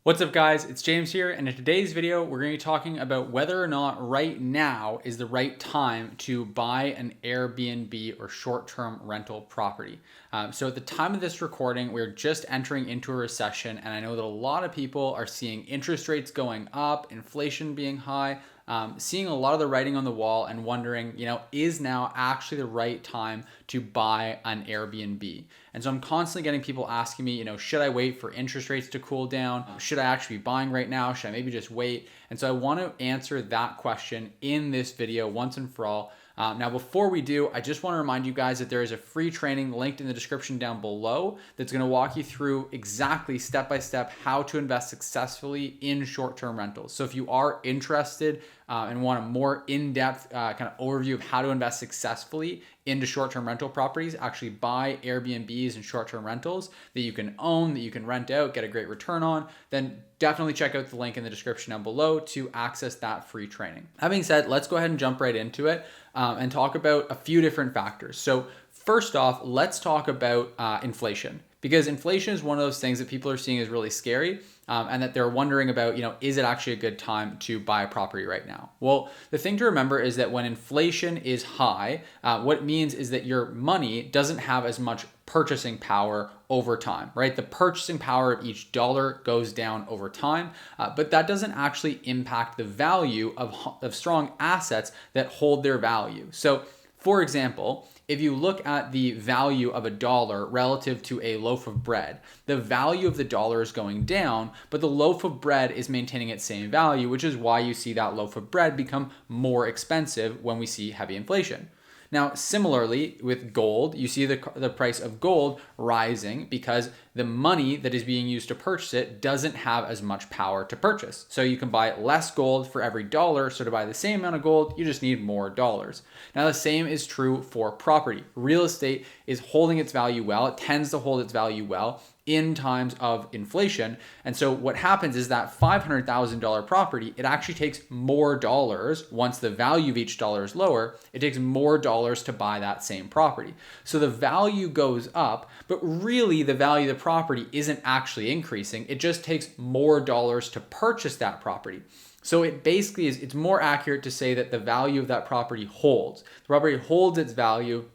What's up guys, it's James here, and in today's video we're going to be talking about whether or not right now is the right time to buy an Airbnb or short-term rental property. So at the time of this recording, we're just entering into a recession, and I know that a lot of people are seeing interest rates going up, inflation being high, seeing a lot of the writing on the wall and wondering, is now actually the right time to buy an Airbnb? And so I'm constantly getting people asking me, should I wait for interest rates to cool down? Should I actually be buying right now? Should I maybe just wait? And so I want to answer that question in this video once and for all. Now, before we do, I just want to remind you guys that there is a free training linked in the description down below that's going to walk you through exactly step-by-step how to invest successfully in short-term rentals. So if you are interested and want a more in-depth kind of overview of how to invest successfully into short-term rental properties, actually buy Airbnbs and short-term rentals that you can own, that you can rent out, get a great return on, then definitely check out the link in the description down below to access that free training. Having said, let's go ahead and jump right into it and talk about a few different factors. So first off, let's talk about inflation, because inflation is one of those things that people are seeing is really scary. And that they're wondering about, is it actually a good time to buy a property right now? Well, the thing to remember is that when inflation is high, what it means is that your money doesn't have as much purchasing power over time, right? The purchasing power of each dollar goes down over time, but that doesn't actually impact the value of strong assets that hold their value. So, for example, if you look at the value of a dollar relative to a loaf of bread, the value of the dollar is going down, but the loaf of bread is maintaining its same value, which is why you see that loaf of bread become more expensive when we see heavy inflation. Now, similarly, with gold, you see the price of gold rising because the money that is being used to purchase it doesn't have as much power to purchase. So you can buy less gold for every dollar. So to buy the same amount of gold, you just need more dollars. Now, the same is true for property. Real estate is holding its value well. It tends to hold its value well in times of inflation. And so what happens is that $500,000 property, it actually takes more dollars. Once the value of each dollar is lower, it takes more dollars to buy that same property. So the value goes up, but really the value of the property isn't actually increasing. It just takes more dollars to purchase that property. So it basically is, it's more accurate to say that the value of that property holds. The property holds its value.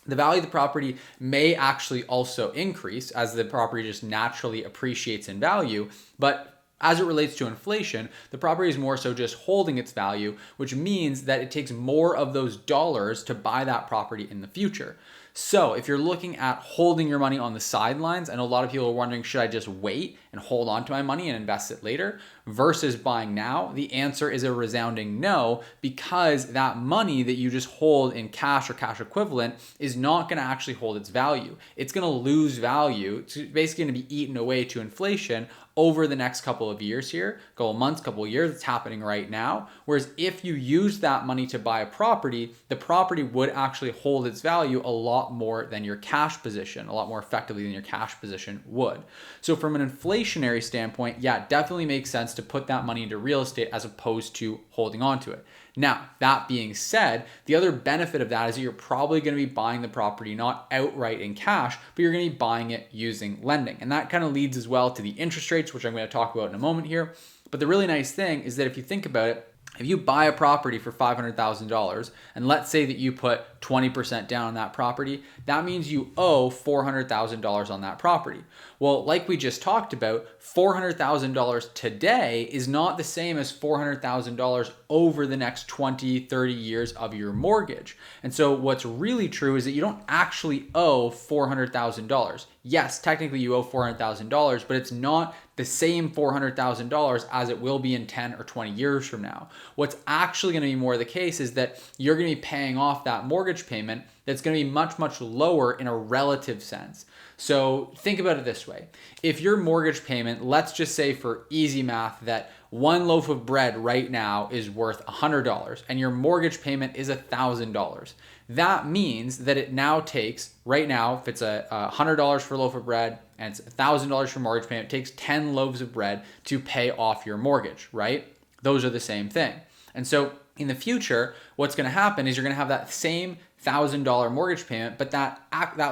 The value of the property may actually also increase as the property just naturally appreciates in value, but as it relates to inflation, the property is more so just holding its value, which means that it takes more of those dollars to buy that property in the future. So if you're looking at holding your money on the sidelines, I know a lot of people are wondering, should I just wait and hold on to my money and invest it later versus buying now? The answer is a resounding no, because that money that you just hold in cash or cash equivalent is not going to actually hold its value. It's going to lose value. It's basically going to be eaten away to inflation over the next couple of years here, couple of months, couple of years. It's happening right now. Whereas if you use that money to buy a property, the property would actually hold its value a lot more than your cash position, a lot more effectively than your cash position would. So from an inflationary standpoint, yeah, it definitely makes sense to put that money into real estate as opposed to holding on to it. Now, that being said, the other benefit of that is that you're probably going to be buying the property not outright in cash, but you're going to be buying it using lending. And that kind of leads as well to the interest rates, which I'm going to talk about in a moment here. But the really nice thing is that if you think about it, if you buy a property for $500,000, and let's say that you put 20% down on that property, that means you owe $400,000 on that property. Well, like we just talked about, $400,000 today is not the same as $400,000 over the next 20, 30 years of your mortgage. And so what's really true is that you don't actually owe $400,000. Yes, technically you owe $400,000, but it's not the same $400,000 as it will be in 10 or 20 years from now. What's actually going to be more the case is that you're going to be paying off that mortgage payment that's going to be much, much lower in a relative sense. So think about it this way. If your mortgage payment, let's just say for easy math that one loaf of bread right now is worth $100 and your mortgage payment is $1,000. That means that it now takes, right now, if it's $100 for a loaf of bread and it's $1,000 for mortgage payment, it takes 10 loaves of bread to pay off your mortgage, right? Those are the same thing. And so in the future, what's going to happen is you're going to have that same $1,000 mortgage payment, but that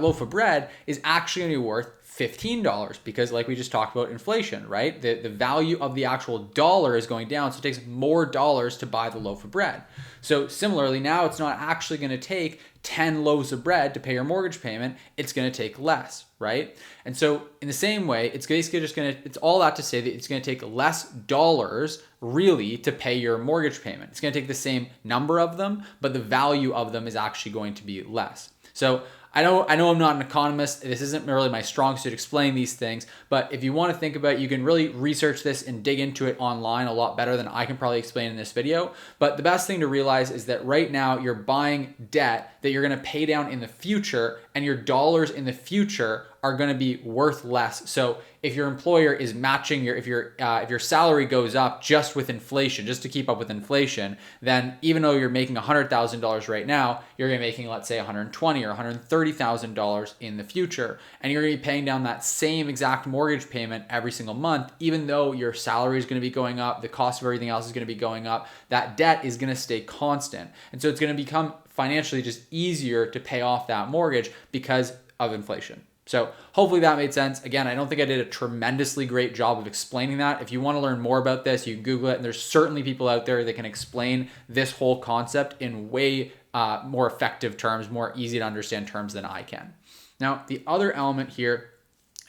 loaf of bread is actually going to be worth $15 because like we just talked about inflation, right? The value of the actual dollar is going down. So it takes more dollars to buy the loaf of bread. So similarly, now it's not actually going to take 10 loaves of bread to pay your mortgage payment. It's going to take less, right? And so in the same way, it's basically just it's all that to say that it's going to take less dollars really to pay your mortgage payment. It's going to take the same number of them, but the value of them is actually going to be less. So I know I'm not an economist. This isn't really my strong suit explaining these things, but if you want to think about it, you can really research this and dig into it online a lot better than I can probably explain in this video. But the best thing to realize is that right now you're buying debt that you're going to pay down in the future, and your dollars in the future are going to be worth less. So if your employer is matching if your salary goes up just with inflation, just to keep up with inflation, then even though you're making $100,000 right now, you're going to be making, let's say, $120,000 or $130,000 in the future, and you're going to be paying down that same exact mortgage payment every single month. Even though your salary is going to be going up, the cost of everything else is going to be going up, that debt is going to stay constant, and so it's going to become financially just easier to pay off that mortgage because of inflation. So hopefully that made sense. Again, I don't think I did a tremendously great job of explaining that. If you want to learn more about this, you can Google it. And there's certainly people out there that can explain this whole concept in way more effective terms, more easy to understand terms than I can. Now, the other element here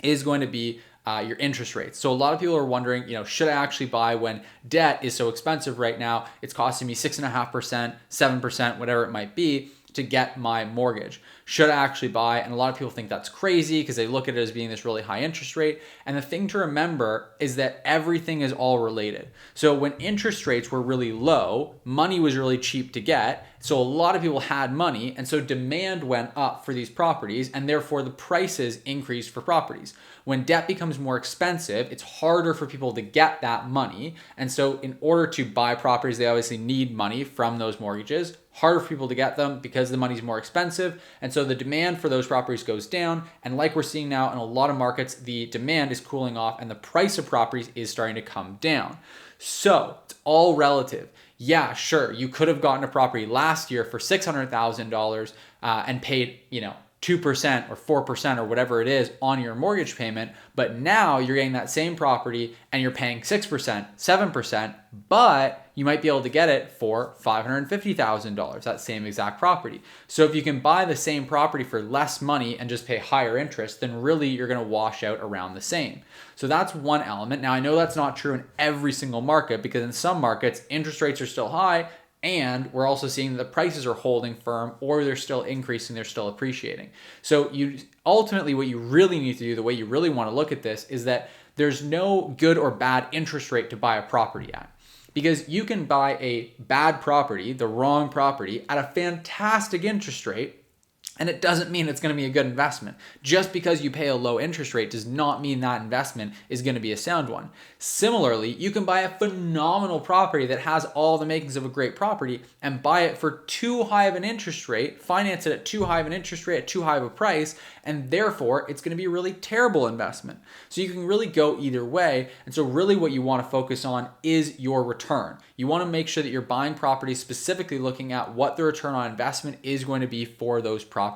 is going to be your interest rates. So a lot of people are wondering, should I actually buy when debt is so expensive right now? It's costing me 6.5%, 7%, whatever it might be, to get my mortgage. Should I actually buy? And a lot of people think that's crazy because they look at it as being this really high interest rate. And the thing to remember is that everything is all related. So when interest rates were really low, money was really cheap to get. So a lot of people had money, and so demand went up for these properties, and therefore the prices increased for properties. When debt becomes more expensive, it's harder for people to get that money. And so in order to buy properties, they obviously need money from those mortgages. Harder for people to get them because the money's more expensive. And so the demand for those properties goes down. And like we're seeing now in a lot of markets, the demand is cooling off and the price of properties is starting to come down. So it's all relative. Yeah, sure, you could have gotten a property last year for $600,000 and paid, 2% or 4% or whatever it is on your mortgage payment, but now you're getting that same property and you're paying 6%, 7%, but you might be able to get it for $550,000, that same exact property. So if you can buy the same property for less money and just pay higher interest, then really you're going to wash out around the same. So that's one element. Now I know that's not true in every single market because in some markets interest rates are still high, and we're also seeing that the prices are holding firm or they're still increasing, they're still appreciating. So ultimately what you really need to do, the way you really want to look at this, is that there's no good or bad interest rate to buy a property at. Because you can buy a bad property, the wrong property, at a fantastic interest rate, and it doesn't mean it's going to be a good investment. Just because you pay a low interest rate does not mean that investment is going to be a sound one. Similarly, you can buy a phenomenal property that has all the makings of a great property and buy it for too high of an interest rate, finance it at too high of an interest rate, at too high of a price, and therefore it's going to be a really terrible investment. So you can really go either way. And so really what you want to focus on is your return. You want to make sure that you're buying properties specifically looking at what the return on investment is going to be for those properties.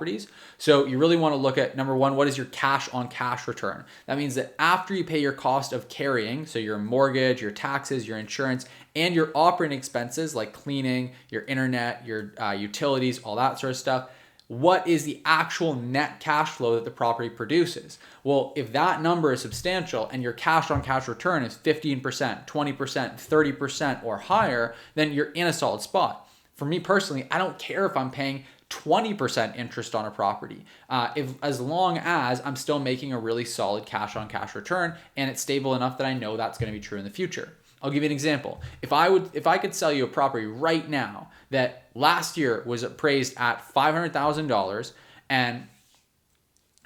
So you really want to look at, number one, what is your cash on cash return? That means that after you pay your cost of carrying, so your mortgage, your taxes, your insurance, and your operating expenses like cleaning, your internet, your utilities, all that sort of stuff, what is the actual net cash flow that the property produces? Well, if that number is substantial and your cash on cash return is 15%, 20%, 30% or higher, then you're in a solid spot. For me personally, I don't care if I'm paying 20% interest on a property, as long as I'm still making a really solid cash on cash return and it's stable enough that I know that's going to be true in the future. I'll give you an example. If I could sell you a property right now that last year was appraised at $500,000 and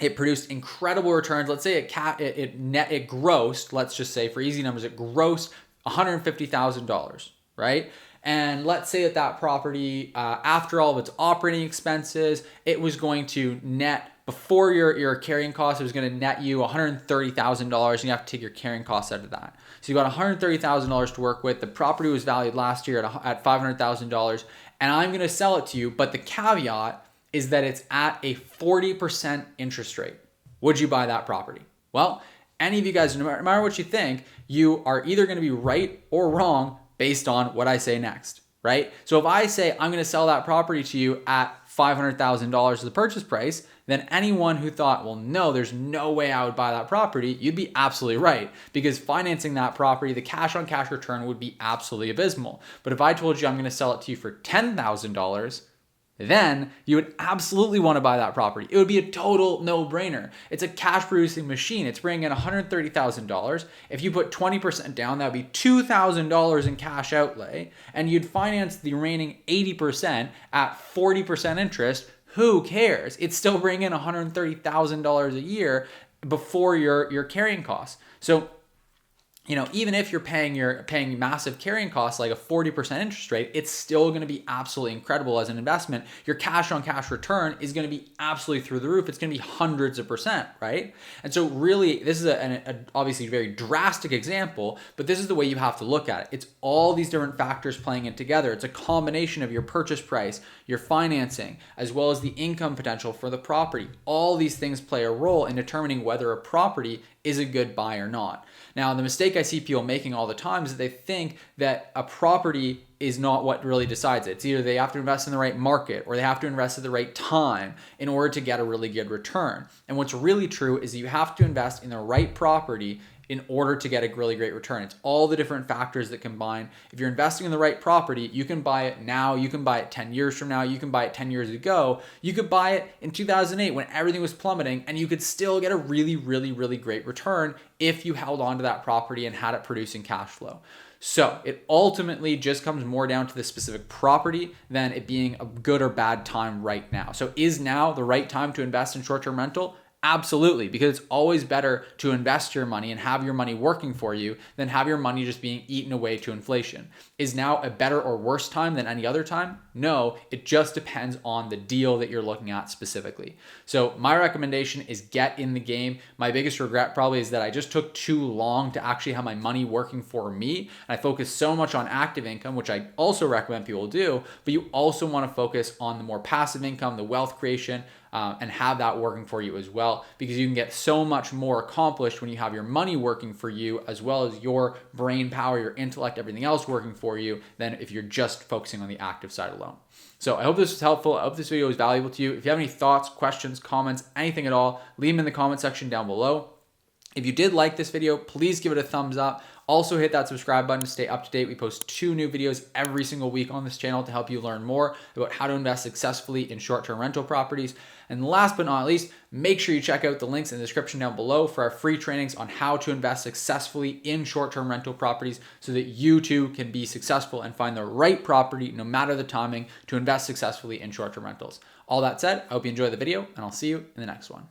it produced incredible returns. Let's say it grossed, let's just say for easy numbers, it grossed $150,000, right? And let's say that property, after all of its operating expenses, it was going to net, before your carrying costs, it was going to net you $130,000, and you have to take your carrying costs out of that. So you got $130,000 to work with. The property was valued last year at $500,000, and I'm going to sell it to you, but the caveat is that it's at a 40% interest rate. Would you buy that property? Well, any of you guys, no matter what you think, you are either going to be right or wrong based on what I say next, right? So if I say I'm going to sell that property to you at $500,000 of the purchase price, then anyone who thought, well, no, there's no way I would buy that property, you'd be absolutely right, because financing that property, the cash on cash return would be absolutely abysmal. But if I told you I'm going to sell it to you for $10,000, then you would absolutely want to buy that property. It would be a total no-brainer. It's a cash producing machine. It's bringing in $130,000. If you put 20% down, that would be $2,000 in cash outlay, and you'd finance the remaining 80% at 40% interest. Who cares? It's still bringing in $130,000 a year before your carrying costs. So, even if you're paying massive carrying costs like a 40% interest rate, it's still going to be absolutely incredible as an investment. Your cash on cash return is going to be absolutely through the roof. It's going to be hundreds of percent, right? And so really, this is a obviously very drastic example, but this is the way you have to look at it. It's all these different factors playing it together. It's a combination of your purchase price, your financing, as well as the income potential for the property. All these things play a role in determining whether a property is a good buy or not. Now, the mistake I see people making all the time is that they think that a property is not what really decides it. It's either they have to invest in the right market or they have to invest at the right time in order to get a really good return. And what's really true is you have to invest in the right property in order to get a really great return. It's all the different factors that combine. If you're investing in the right property, you can buy it now, you can buy it 10 years from now, you can buy it 10 years ago, you could buy it in 2008 when everything was plummeting, and you could still get a really, really, really great return if you held on to that property and had it producing cash flow. So it ultimately just comes more down to the specific property than it being a good or bad time right now. So is now the right time to invest in short-term rental? Absolutely, because it's always better to invest your money and have your money working for you than have your money just being eaten away to inflation. Is now a better or worse time than any other time? No, it just depends on the deal that you're looking at specifically. So my recommendation is get in the game. My biggest regret probably is that I just took too long to actually have my money working for me. And I focused so much on active income, which I also recommend people do, but you also want to focus on the more passive income, the wealth creation, and have that working for you as well, because you can get so much more accomplished when you have your money working for you, as well as your brain power, your intellect, everything else working for you, than if you're just focusing on the active side alone. So I hope this was helpful. I hope this video was valuable to you. If you have any thoughts, questions, comments, anything at all, leave them in the comment section down below. If you did like this video, please give it a thumbs up. Also hit that subscribe button to stay up to date. We post 2 new videos every single week on this channel to help you learn more about how to invest successfully in short-term rental properties. And last but not least, make sure you check out the links in the description down below for our free trainings on how to invest successfully in short-term rental properties so that you too can be successful and find the right property no matter the timing to invest successfully in short-term rentals. All that said, I hope you enjoy the video and I'll see you in the next one.